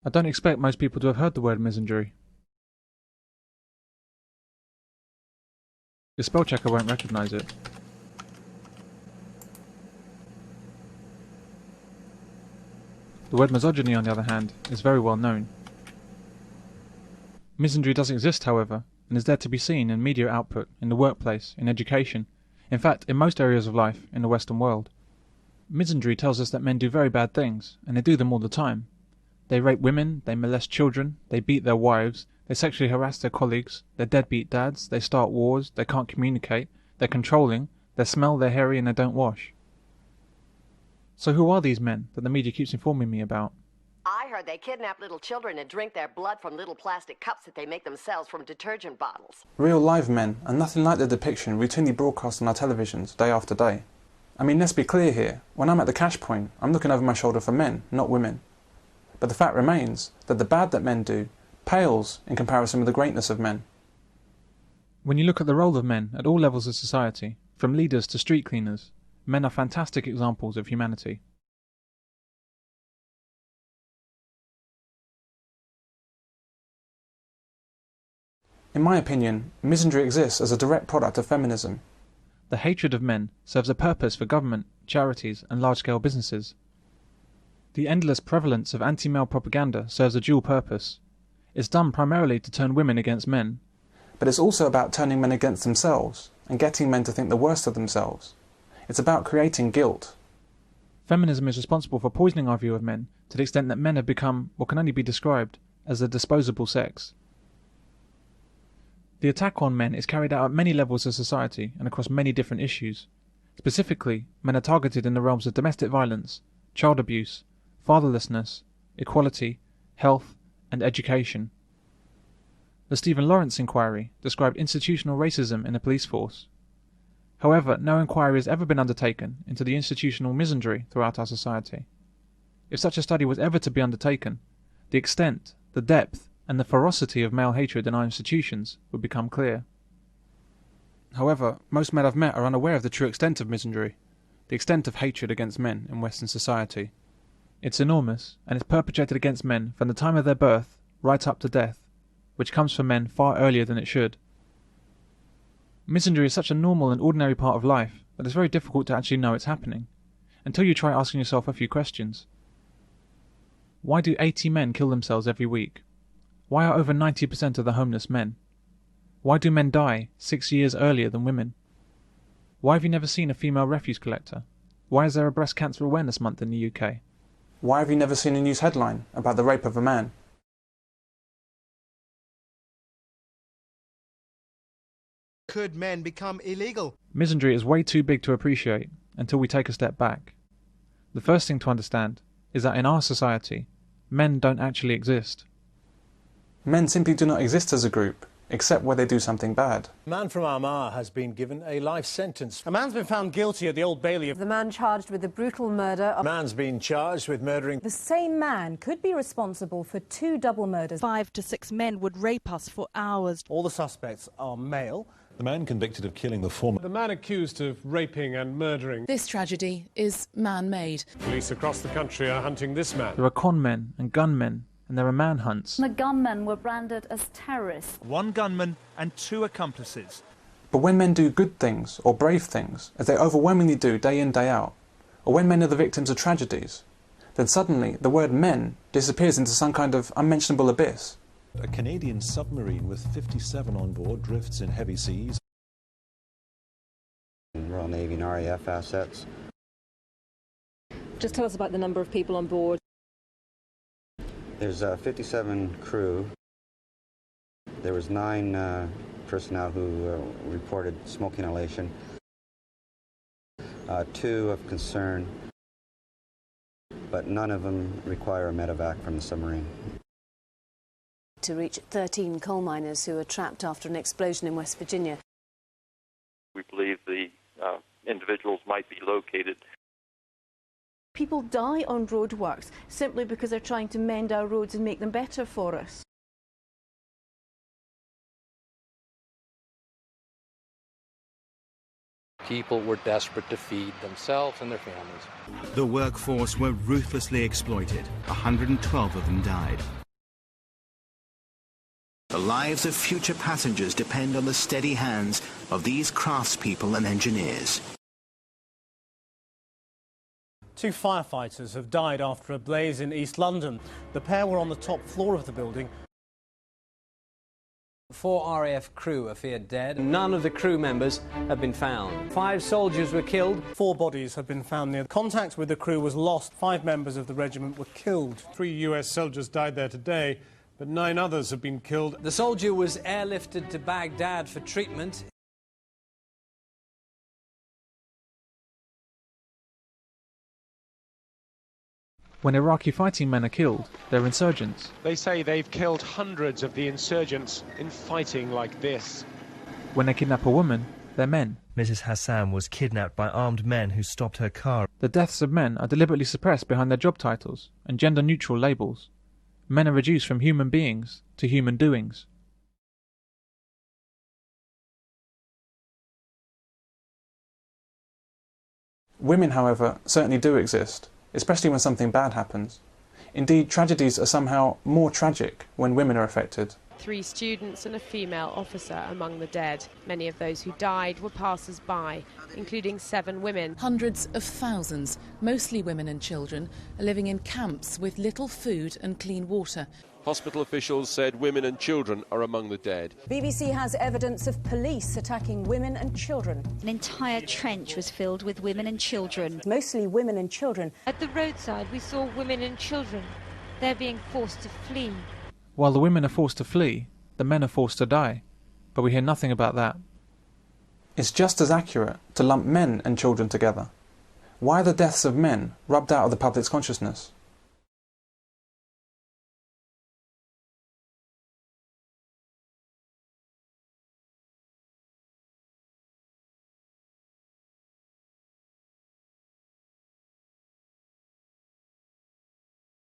I don't expect most people to have heard the word misandry. Your spell checker won't recognise it. The word misogyny, on the other hand, is very well known. Misandry does exist, however, and is there to be seen in media output, in the workplace, in education, in fact, in most areas of life in the Western world. Misandry tells us that men do very bad things, and they do them all the time. They rape women, they molest children, they beat their wives, they sexually harass their colleagues, they're deadbeat dads, they start wars, they can't communicate, they're controlling, they smell, they're hairy, and they don't wash. So who are these men that the media keeps informing me about? I heard they kidnap little children and drink their blood from little plastic cups that they make themselves from detergent bottles. Real live men are nothing like the depiction routinely broadcast on our televisions day after day. I mean, let's be clear here, when I'm at the cash point, I'm looking over my shoulder for men, not women. But the fact remains that the bad that men do pales in comparison with the greatness of men. When you look at the role of men at all levels of society, from leaders to street cleaners, men are fantastic examples of humanity. In my opinion, misandry exists as a direct product of feminism. The hatred of men serves a purpose for government, charities, and large-scale businesses. The endless prevalence of anti-male propaganda serves a dual purpose. It's done primarily to turn women against men. But it's also about turning men against themselves and getting men to think the worst of themselves. It's about creating guilt. Feminism is responsible for poisoning our view of men to the extent that men have become what can only be described as a disposable sex. The attack on men is carried out at many levels of society and across many different issues. Specifically, men are targeted in the realms of domestic violence, child abuse, fatherlessness, equality, health, and education. The Stephen Lawrence inquiry described institutional racism in the police force. However, no inquiry has ever been undertaken into the institutional misandry throughout our society. If such a study was ever to be undertaken, the extent, the depth, and the ferocity of male hatred in our institutions would become clear. However, most men I've met are unaware of the true extent of misandry, the extent of hatred against men in Western society. It's enormous, and it's perpetrated against men from the time of their birth right up to death, which comes from men far earlier than it should. Misandry is such a normal and ordinary part of life that it's very difficult to actually know it's happening, until you try asking yourself a few questions. Why do 80 men kill themselves every week? Why are over 90% of the homeless men? Why do men die 6 years earlier than women? Why have you never seen a female refuse collector? Why is there a breast cancer awareness month in the UK? Why have you never seen a news headline about the rape of a man? Could men become illegal? Misandry is way too big to appreciate until we take a step back. The first thing to understand is that in our society, men don't actually exist. Men simply do not exist as a group, except where they do something bad. A man from Armagh has been given a life sentence. A man's been found guilty at the Old Bailey. The man charged with the brutal murder A of... man's been charged with murdering. The same man could be responsible for 2 double murders. 5 to 6 men would rape us for hours. All the suspects are male. The man convicted of killing the former. The man accused of raping and murdering. This tragedy is man-made. Police across the country are hunting this man. There are con men and gunmen, and there are manhunts. The gunmen were branded as terrorists. 1 gunman and 2 accomplices. But when men do good things or brave things, as they overwhelmingly do day in, day out, or when men are the victims of tragedies, then suddenly the word men disappears into some kind of unmentionable abyss. A Canadian submarine with 57 on board drifts in heavy seas. Royal Navy and RAF assets. Just tell us about the number of people on board. There's 57 crew. There was 9 personnel who reported smoke inhalation. 2 of concern, but none of them require a medevac from the submarine. To reach 13 coal miners who were trapped after an explosion in West Virginia. We believe the individuals might be located. People die on roadworks simply because they're trying to mend our roads and make them better for us. people were desperate to feed themselves and their families. The workforce were ruthlessly exploited. 112 of them died. The lives of future passengers depend on the steady hands of these craftspeople and engineers. 2 firefighters have died after a blaze in East London. The pair were on the top floor of the building. 4 RAF crew are feared dead. None of the crew members have been found. 5 soldiers were killed. 4 bodies have been found near. Contact with the crew was lost. 5 members of the regiment were killed. 3 US soldiers died there today, but 9 others have been killed. The soldier was airlifted to Baghdad for treatment. When Iraqi fighting men are killed, they're insurgents. They say they've killed hundreds of the insurgents in fighting like this. When they kidnap a woman, they're men. Mrs. Hassan was kidnapped by armed men who stopped her car. The deaths of men are deliberately suppressed behind their job titles and gender-neutral labels. Men are reduced from human beings to human doings. Women, however, certainly do exist, especially when something bad happens. Indeed, tragedies are somehow more tragic when women are affected. 3 students and a female officer among the dead. Many of those who died were passers-by, including 7 women. Hundreds of thousands, mostly women and children, are living in camps with little food and clean water. Hospital officials said women and children are among the dead. BBC has evidence of police attacking women and children. An entire trench was filled with women and children. Mostly women and children. At the roadside we saw women and children. They're being forced to flee. While the women are forced to flee, the men are forced to die. But we hear nothing about that. It's just as accurate to lump men and children together. Why are the deaths of men rubbed out of the public's consciousness?